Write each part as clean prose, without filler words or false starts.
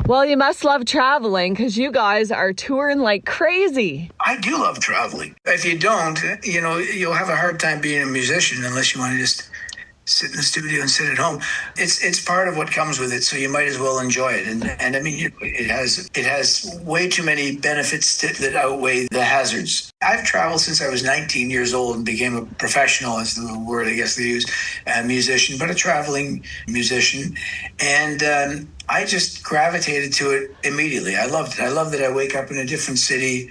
Well, you must love traveling because you guys are touring like crazy. I do love traveling. If you don't, you'll have a hard time being a musician unless you want to just sit in the studio and sit at home. It's part of what comes with it, so you might as well enjoy it. And I mean, it has way too many benefits that outweigh the hazards. I've traveled since I was 19 years old and became a professional, is the word I guess they use, musician, but a traveling musician. And I just gravitated to it immediately. I loved it. I love that I wake up in a different city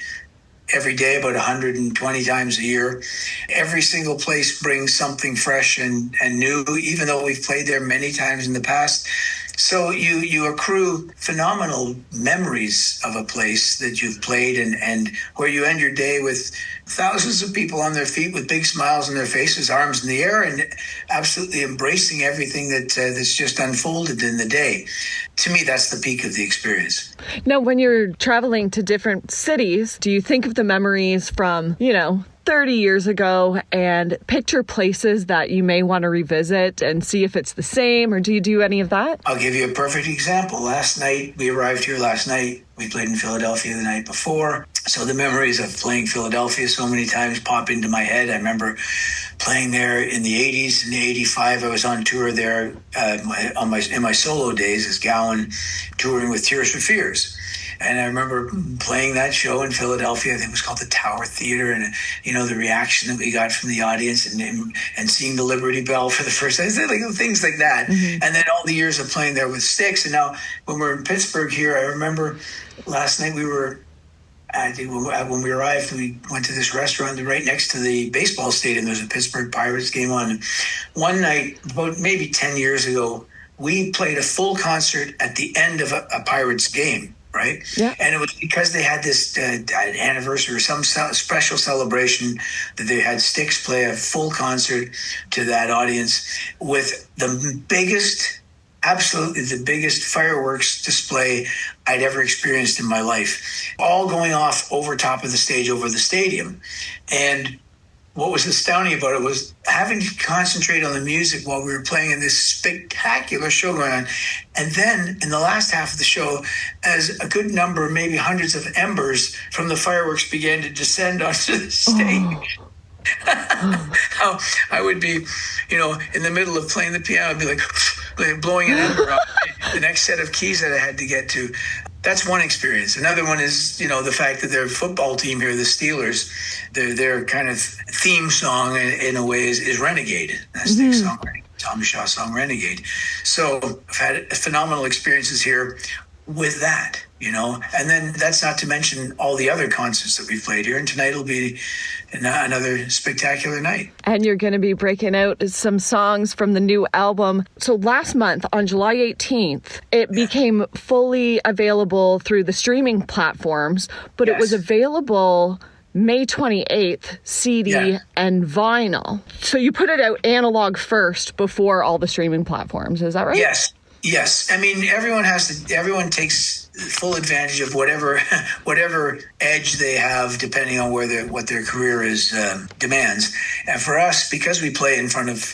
every day, about 120 times a year. Every single place brings something fresh and new, even though we've played there many times in the past. So you accrue phenomenal memories of a place that you've played and where you end your day with thousands of people on their feet with big smiles on their faces, arms in the air, and absolutely embracing everything that's just unfolded in the day. To me, that's the peak of the experience. Now, when you're traveling to different cities, do you think of the memories from, 30 years ago and picture places that you may want to revisit and see if it's the same, or do you do any of that? I'll give you a perfect example. We arrived here last night. We played in Philadelphia the night before. So the memories of playing Philadelphia so many times pop into my head. I remember playing there in the 80s. In the 85, I was on tour there in my solo days as Gowan, touring with Tears for Fears. And I remember playing that show in Philadelphia. I think it was called the Tower Theater. And, the reaction that we got from the audience and seeing the Liberty Bell for the first time, things like that. Mm-hmm. And then all the years of playing there with Styx. And now when we're in Pittsburgh here, I remember last night when we arrived, we went to this restaurant right next to the baseball stadium. There was a Pittsburgh Pirates game on. And one night, about maybe 10 years ago, we played a full concert at the end of a Pirates game. Right? Yeah. And it was because they had this anniversary or some special celebration that they had Styx play a full concert to that audience with absolutely the biggest fireworks display I'd ever experienced in my life, all going off over top of the stage over the stadium. And what was astounding about it was having to concentrate on the music while we were playing in this spectacular show going on. And then in the last half of the show, as a good number, maybe hundreds of embers from the fireworks began to descend onto the stage. How I would be, in the middle of playing the piano, I'd be like blowing an ember out the next set of keys that I had to get to. That's one experience. Another one is, the fact that their football team here, the Steelers, their kind of theme song in a way is Renegade. That's the songwriting, Tommy Shaw song Renegade. So I've had phenomenal experiences here with that, and then that's not to mention all the other concerts that we've played here. And tonight will be another spectacular night. And you're going to be breaking out some songs from the new album. So last month on July 18th, it became fully available through the streaming platforms, but It was available May 28th, CD and vinyl. So you put it out analog first before all the streaming platforms. Is that right? Yes. I mean, everyone takes full advantage of whatever edge they have, depending on what their career is demands. And for us, because we play in front of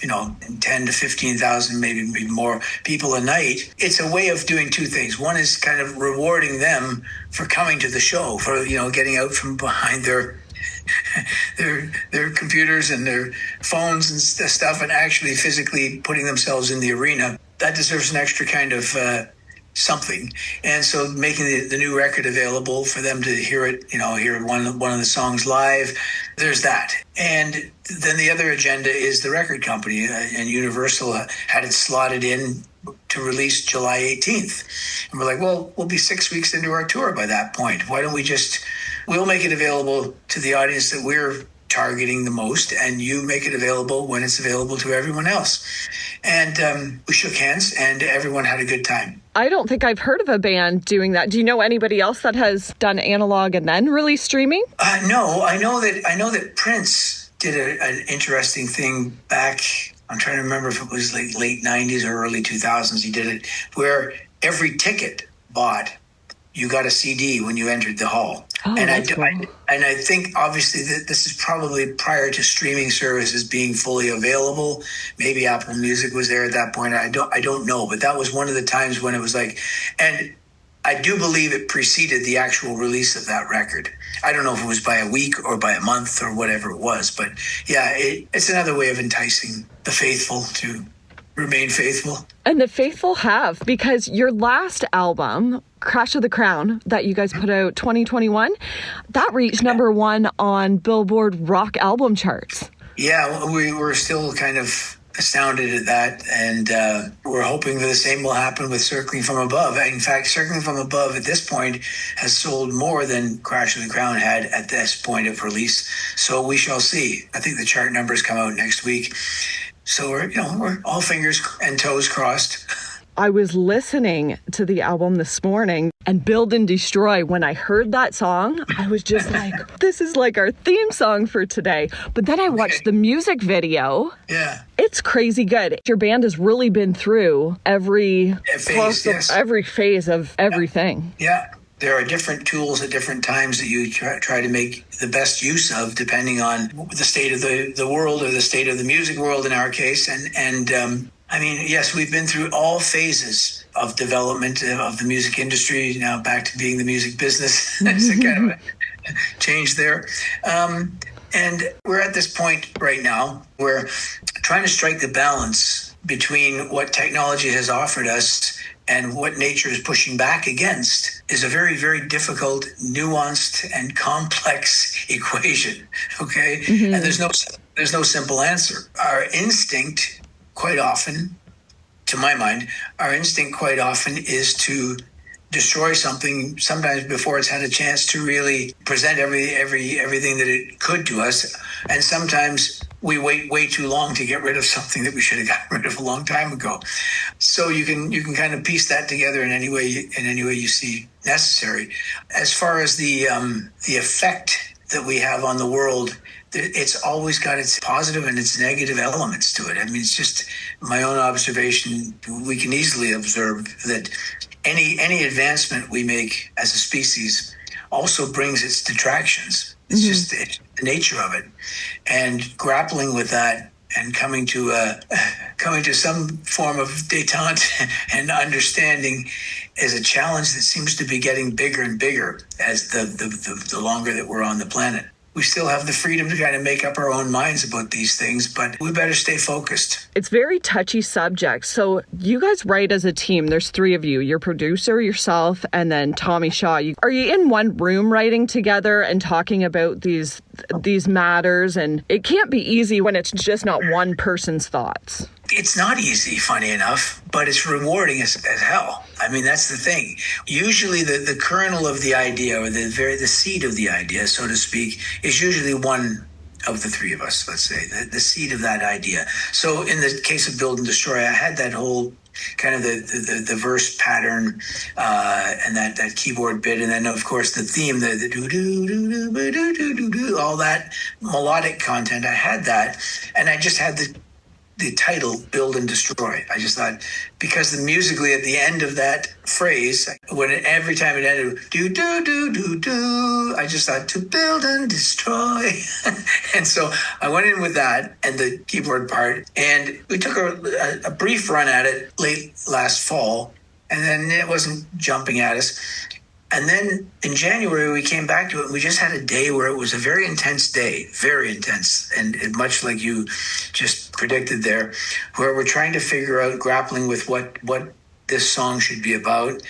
10 to 15,000, maybe more people a night, it's a way of doing two things. One is kind of rewarding them for coming to the show, for getting out from behind their computers and their phones and stuff, and actually physically putting themselves in the arena. That deserves an extra kind of something. And so making the new record available for them to hear it, hear one of the songs live, there's that. And then the other agenda is the record company, and Universal had it slotted in to release July 18th. And we're like, well, we'll be 6 weeks into our tour by that point. Why don't we'll make it available to the audience that we're targeting the most, and you make it available when it's available to everyone else. And we shook hands, and everyone had a good time. I don't think I've heard of a band doing that. Do you know anybody else that has done analog and then released streaming? No, I know that Prince did an interesting thing back. I'm trying to remember if it was like late 90s or early 2000s. He did it where every ticket bought, you got a CD when you entered the hall. Oh, and cool. I think obviously that this is probably prior to streaming services being fully available. Maybe Apple Music was there at that point. I don't know, but that was one of the times when it was like, and I do believe it preceded the actual release of that record. I don't know if it was by a week or by a month or whatever it was, but yeah, it's another way of enticing the faithful to remain faithful. And the faithful have, because your last album, Crash of the Crown, that you guys put out 2021, that reached number one on Billboard rock album charts. Yeah, we were still kind of astounded at that, and we're hoping that the same will happen with Circling from Above. In fact, Circling from Above at this point has sold more than Crash of the Crown had at this point of release, so we shall see. I think the chart numbers come out next week, so we're all fingers and toes crossed. I was listening to the album this morning, and Build and Destroy, when I heard that song, I was just like, this is like our theme song for today. But then I watched the music video. Yeah. It's crazy good. Your band has really been through every phase of everything. Yeah. There are different tools at different times that you try to make the best use of, depending on the state of the world or the state of the music world in our case. And I mean, yes, we've been through all phases of development of the music industry, now back to being the music business. It's a kind of a change there. And we're at this point right now where trying to strike the balance between what technology has offered us and what nature is pushing back against is a very, very difficult, nuanced, and complex equation, okay? Mm-hmm. And there's no simple answer. Our instinct, quite often, to my mind, our instinct quite often is to destroy something sometimes before it's had a chance to really present everything that it could to us. And sometimes we wait way too long to get rid of something that we should have gotten rid of a long time ago. So you can kind of piece that together in any way you see necessary. As far as the effect that we have on the world, it's always got its positive and its negative elements to it. I mean, it's just my own observation. We can easily observe that any advancement we make as a species also brings its detractions. It's just the nature of it. And grappling with that and coming to some form of détente and understanding is a challenge that seems to be getting bigger and bigger as the longer that we're on the planet. We still have the freedom to kind of make up our own minds about these things, but we better stay focused. It's very touchy subject. So you guys write as a team. There's three of you, your producer, yourself, and then Tommy Shaw. Are you in one room writing together and talking about these matters? And it can't be easy when it's just not one person's thoughts. It's not easy, funny enough, but it's rewarding as hell. I mean, that's the thing. Usually the kernel of the idea, or the seed of the idea, so to speak, is usually one of the three of us, let's say, the seed of that idea. So in the case of Build and Destroy, I had that whole kind of the verse pattern and that keyboard bit, and then of course the theme, the do do do do do do do, all that melodic content. I had that, and I just had the title Build and Destroy. I just thought, because musically at the end of that phrase, every time it ended, do do do do do, I just thought, to build and destroy. And so I went in with that and the keyboard part, and we took a brief run at it late last fall, and then it wasn't jumping at us. And then in January, we came back to it. We just had a day where it was a very intense day, very intense. And much like you just predicted there, where we're trying to figure out, grappling with what this song should be about.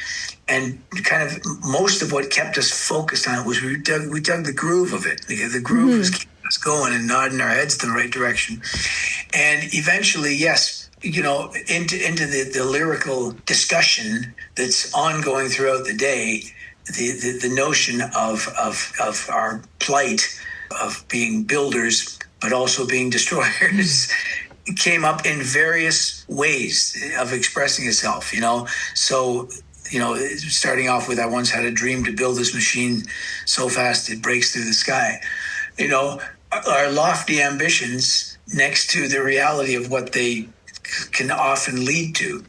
And kind of most of what kept us focused on it was we dug the groove of it. The groove was keeping us going and nodding our heads the right direction. And eventually, yes, into the lyrical discussion that's ongoing throughout the day, the notion of our plight of being builders but also being destroyers came up in various ways of expressing itself, So, starting off with, I once had a dream to build this machine so fast it breaks through the sky. Our lofty ambitions next to the reality of what they can often lead to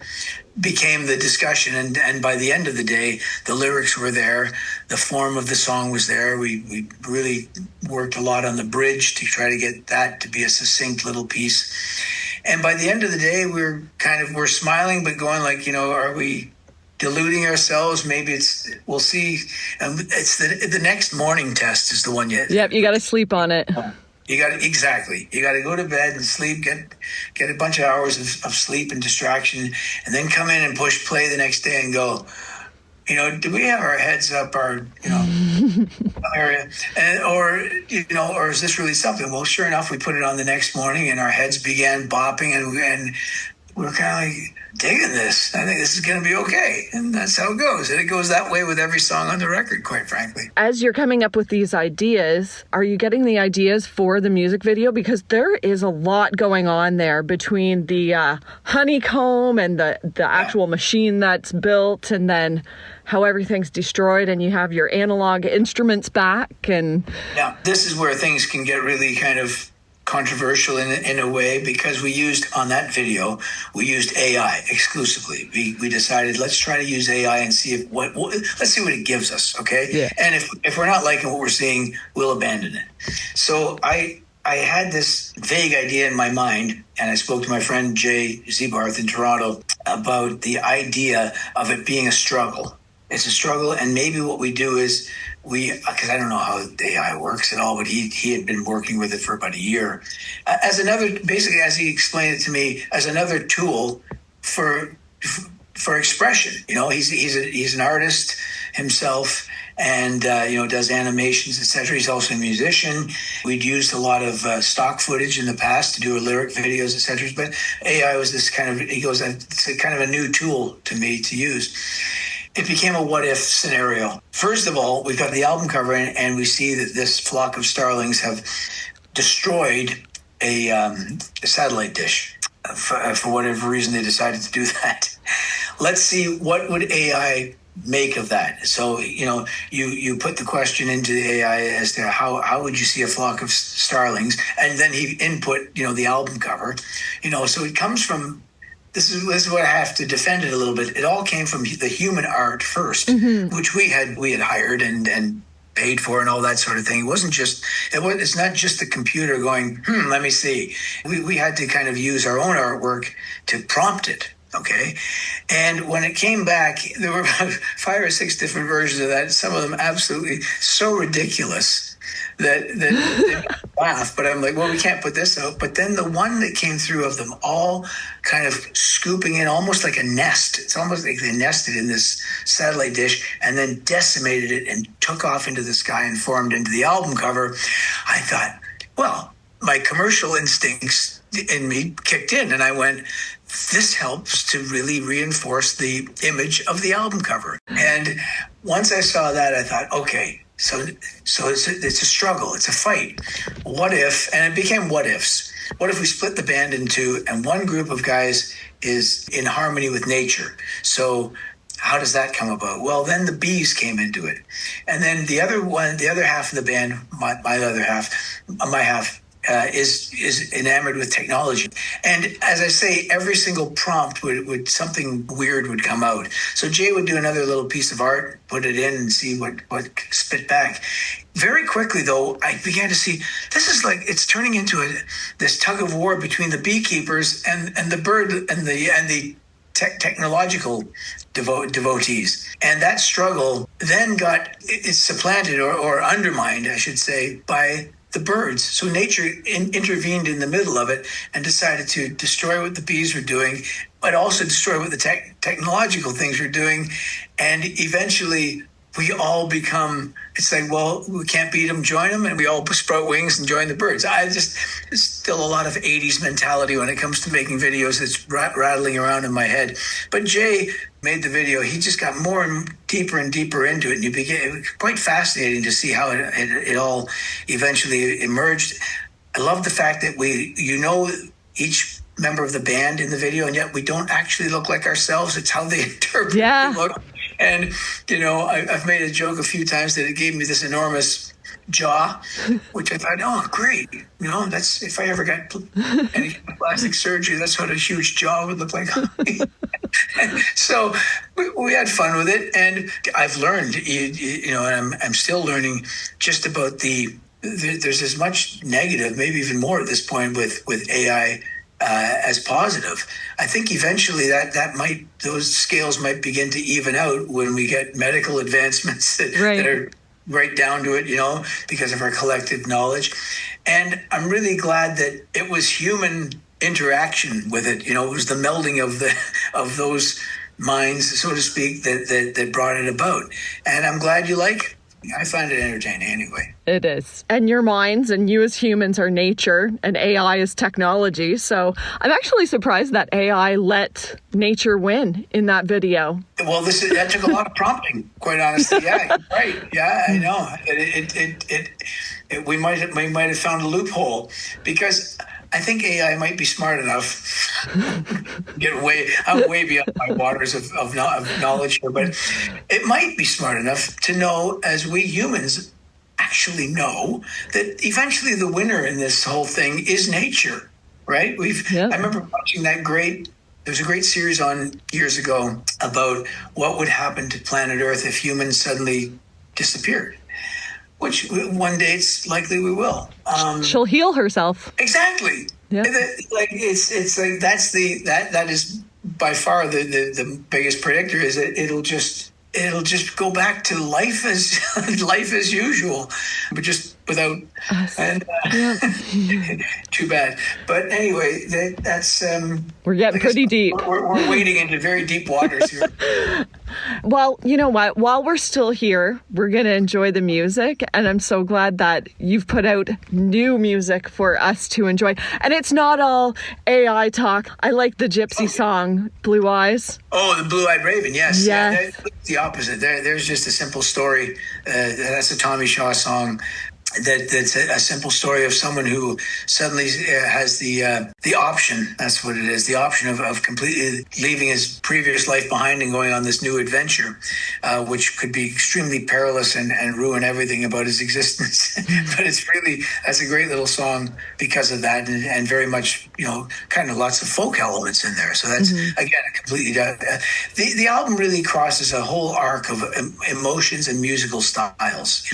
became the discussion, and by the end of the day, the lyrics were there, the form of the song was there. We really worked a lot on the bridge to try to get that to be a succinct little piece. And by the end of the day, we're smiling, but going like, deluding ourselves. Maybe we'll see. It's the next morning test is the one yet. Yep, you got to sleep on it. You got to go to bed and sleep, get a bunch of hours of sleep and distraction, and then come in and push play the next day and go, do we have our heads up our, area, or is this really something? Well, sure enough, we put it on the next morning, and our heads began bopping, and we're kind of like digging this. I think this is going to be okay, and that's how it goes. And it goes that way with every song on the record, quite frankly. As you're coming up with these ideas, are you getting the ideas for the music video? Because there is a lot going on there between the honeycomb and the actual machine that's built, and then how everything's destroyed and you have your analog instruments back. And now this is where things can get really kind of controversial in a way, because we used AI exclusively. We decided, let's try to use AI and see let's see what it gives us. Okay. Yeah. And if we're not liking what we're seeing, we'll abandon it. So I had this vague idea in my mind, and I spoke to my friend Jay Zebarth in Toronto about the idea of it being a struggle. It's a struggle, and maybe what we do is because I don't know how AI works at all, but he had been working with it for about a year, as he explained it to me, as another tool for expression. He's an artist himself, and does animations, etc. He's also a musician. We'd used a lot of stock footage in the past to do lyric videos, etc. But AI was this kind of, it's a kind of a new tool to me to use. It became a what-if scenario. First of all, we've got the album cover, and we see that this flock of starlings have destroyed a satellite dish. For whatever reason, they decided to do that. Let's see, what would AI make of that? So, you put the question into the AI as to how would you see a flock of starlings? And then he input, the album cover. So it comes from, this is what I have to defend it a little bit. It all came from the human art first, which we had hired and paid for and all that sort of thing. It wasn't just, it's not just the computer going, let me see. We had to kind of use our own artwork to prompt it. Okay. And when it came back, there were about 5 or 6 different versions of that. Some of them absolutely so ridiculous that they laugh. But I'm like, well, we can't put this out. But then the one that came through of them all kind of scooping in almost like a nest. It's almost like they nested in this satellite dish and then decimated it and took off into the sky and formed into the album cover. I thought, well, my commercial instincts in me kicked in, and I went, this helps to really reinforce the image of the album cover. And once I saw that, I thought, okay, so it's a struggle, it's a fight. What if, and it became what ifs. What if we split the band in two, and one group of guys is in harmony with nature? So how does that come about? Well, then the bees came into it. And then the other half of the band, my half, is enamored with technology. And as I say, every single prompt would something weird would come out. So Jay would do another little piece of art, put it in and see what spit back. Very quickly, though, I began to see this is like, it's turning into this tug of war between the beekeepers and the bird and the technological devotees. And that struggle then is supplanted or undermined, I should say, by the birds. So nature intervened in the middle of it and decided to destroy what the bees were doing, but also destroy what the technological things were doing. And eventually we all become, it's like, well, we can't beat them, join them, and we all sprout wings and join the birds. There's still a lot of 80s mentality when it comes to making videos that's rattling around in my head. But Jay made the video. He just got more and deeper into it, and it became quite fascinating to see how it all eventually emerged. I love the fact that each member of the band in the video, and yet we don't actually look like ourselves. It's how they interpret the look. And, I've made a joke a few times that it gave me this enormous jaw, which I thought, oh, great. That's, if I ever got any plastic surgery, that's what a huge jaw would look like. And so we had fun with it. And I've learned, and I'm still learning just about there's as much negative, maybe even more at this point with AI as positive. I think eventually those scales might begin to even out when we get medical advancements that are right down to it, because of our collective knowledge. And I'm really glad that it was human interaction with it. It was the melding of those minds, so to speak, that brought it about. And I'm glad you like it. I find it entertaining anyway. It is. And your minds and you as humans are nature and AI is technology. So I'm actually surprised that AI let nature win in that video. Well, that took a lot of prompting, quite honestly. Yeah, you're right. Yeah, I know. We might have found a loophole, because I think AI might be smart enough. I'm way beyond my waters of knowledge here, but it might be smart enough to know, as we humans actually know, that eventually the winner in this whole thing is nature, right? I remember watching there's a great series on years ago about what would happen to planet Earth if humans suddenly disappeared. Which one day it's likely we will. She'll heal herself. Exactly. Yeah. It's like that is by far the biggest predictor, is that it'll just go back to life as usual, but just without us. And too bad. But anyway, that's we're getting pretty deep. We're wading into very deep waters here. Well, you know what? While we're still here, we're going to enjoy the music. And I'm so glad that you've put out new music for us to enjoy. And it's not all AI talk. I like the gypsy song, Blue Eyes. Oh, the Blue-Eyed Raven, yes. Yes. Yeah, the opposite. There's just a simple story. That's a Tommy Shaw song. That's a simple story of someone who suddenly has the option. That's what it is. The option of completely leaving his previous life behind and going on this new adventure, which could be extremely perilous and ruin everything about his existence. But that's a great little song because of that, and very much, kind of lots of folk elements in there. So that's, again, a completely, the album really crosses a whole arc of emotions and musical styles,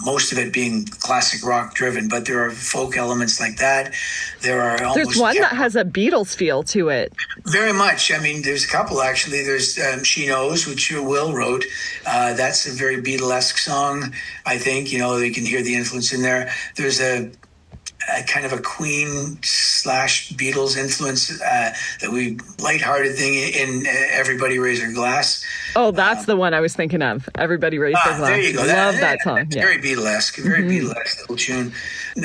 most of it being classic rock driven, but there are folk elements like that. There's one that has a Beatles feel to it. Very much. I mean, there's a couple actually. There's She Knows, which Will wrote. That's a very Beatlesque song, I think. You can hear the influence in there. There's a kind of a Queen/Beatles influence that we lighthearted thing in Everybody Raise Their Glass. Oh, that's the one I was thinking of. Everybody Raise Their Glass. There you go. Love that song. It's very Beatlesque, very Beatlesque little tune,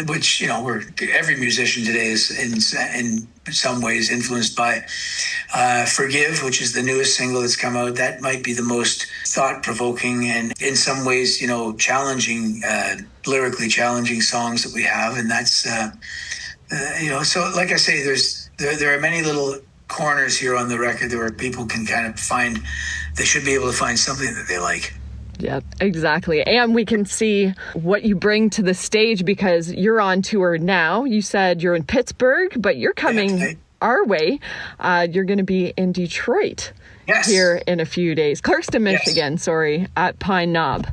which every musician today is in some ways influenced by. Forgive, which is the newest single that's come out. That might be the most thought-provoking and in some ways, challenging, lyrically challenging songs that we have. And that's, so like I say, there are many little corners here on the record where people can kind of they should be able to find something that they like. Yeah, exactly. And we can see what you bring to the stage because you're on tour now. You said you're in Pittsburgh, but you're coming our way. You're going to be in Detroit here in a few days. Clarkston, Michigan, at Pine Knob.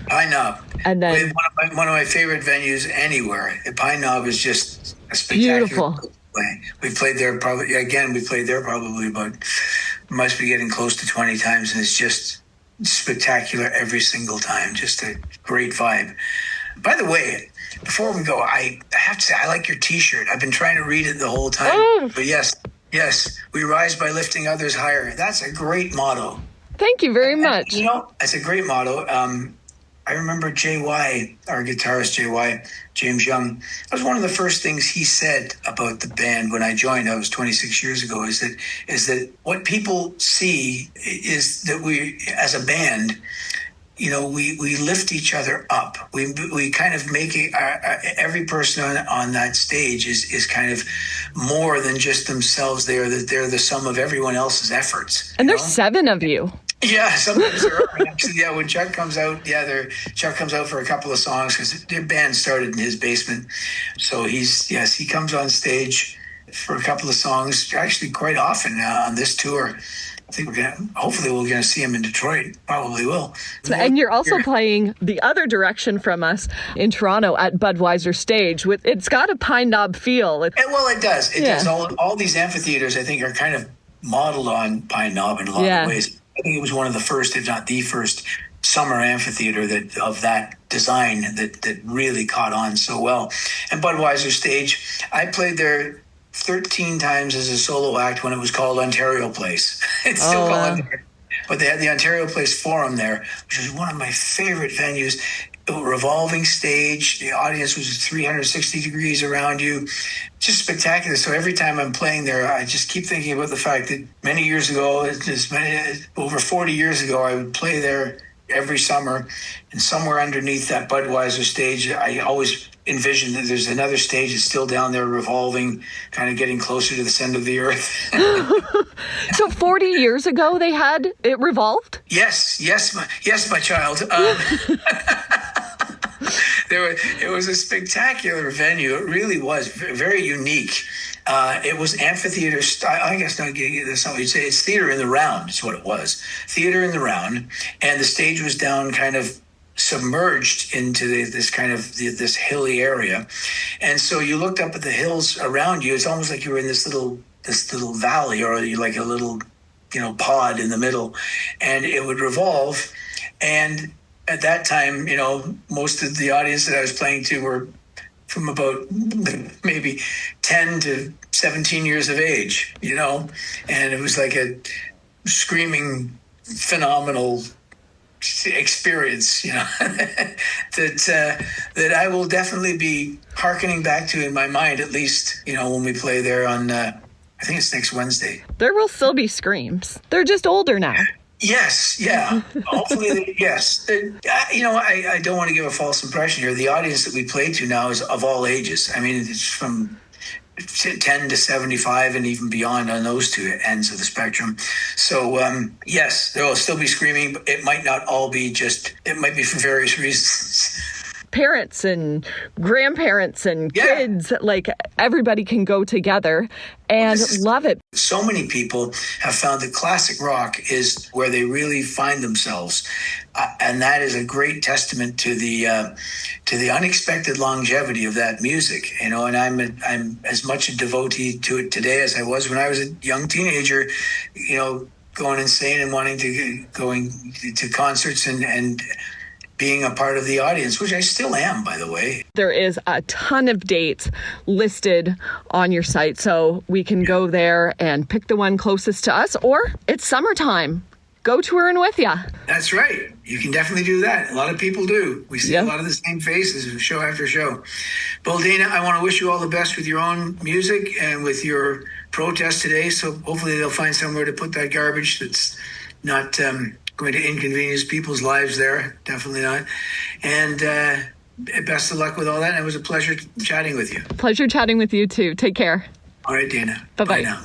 Pine Knob. And then one of my favorite venues anywhere. Pine Knob is just a spectacular beautiful. We played there probably about, must be getting close to 20 times, and it's just spectacular every single time. Just a great vibe. By the way, before we go, I have to say I like your T-shirt. I've been trying to read it the whole time. But yes, we rise by lifting others higher. That's a great motto. Thank you very much. It's a great motto. I remember JY, our guitarist JY, James Young. That was one of the first things he said about the band when I joined. That was 26 years ago. Is that what people see is that we, as a band, we lift each other up. We kind of make it, every person on that stage is kind of more than just themselves. They're the sum of everyone else's efforts. And there's 7 of you. Yeah, sometimes there are. Actually, when Chuck comes out, Chuck comes out for a couple of songs because their band started in his basement. So he comes on stage for a couple of songs, actually quite often on this tour. think hopefully we're gonna see him in Detroit. Probably will. And you're also playing the other direction from us in Toronto at Budweiser Stage. It's got a Pine Knob feel. It does. It does. All these amphitheaters, I think, are kind of modeled on Pine Knob in a lot of ways. I think it was one of the first, if not the first, summer amphitheater of that design that really caught on so well. And Budweiser Stage, I played there 13 times as a solo act when it was called Ontario Place. It's still called Ontario. But they had the Ontario Place Forum there, which was one of my favorite venues. A revolving stage. The audience was 360 degrees around you. Just spectacular. So every time I'm playing there, I just keep thinking about the fact that many years ago, over 40 years ago, I would play there every summer, and somewhere underneath that Budweiser Stage, I always envision that there's another stage that's still down there revolving, kind of getting closer to the center of the earth. So 40 years ago they had it revolved? Yes, my child. It was a spectacular venue. It really was very unique. It was amphitheater style. I guess that's not what you'd say. It's theater in the round. Is what it was. Theater in the round, and the stage was down, kind of submerged into this hilly area, and so you looked up at the hills around you. It's almost like you were in this little valley, or like a little pod in the middle, and it would revolve. And at that time, most of the audience that I was playing to were from about maybe 10 to 17 years of age, and it was like a screaming, phenomenal experience, that I will definitely be hearkening back to in my mind, at least, when we play there on, I think it's next Wednesday. There will still be screams. They're just older now. Yes, yeah. Hopefully, yes. I don't want to give a false impression here. The audience that we play to now is of all ages. I mean, it's from 10 to 75 and even beyond on those two ends of the spectrum. So, yes, there will still be screaming, but it might not all be it might be for various reasons. Parents and grandparents and kids, like everybody can go together and love it. So many people have found that classic rock is where they really find themselves. And that is a great testament to the unexpected longevity of that music, and I'm as much a devotee to it today as I was when I was a young teenager, going insane and wanting to going to concerts and being a part of the audience, which I still am, by the way. There is a ton of dates listed on your site, so we can go there and pick the one closest to us, or it's summertime. Go touring with you. That's right. You can definitely do that. A lot of people do. We see a lot of the same faces show after show. Well, Dana, I want to wish you all the best with your own music and with your protest today. So hopefully they'll find somewhere to put that garbage that's not going to inconvenience people's lives there. Definitely not. And best of luck with all that. It was a pleasure chatting with you. Pleasure chatting with you too. Take care. All right, Dana. Bye-bye. Bye now.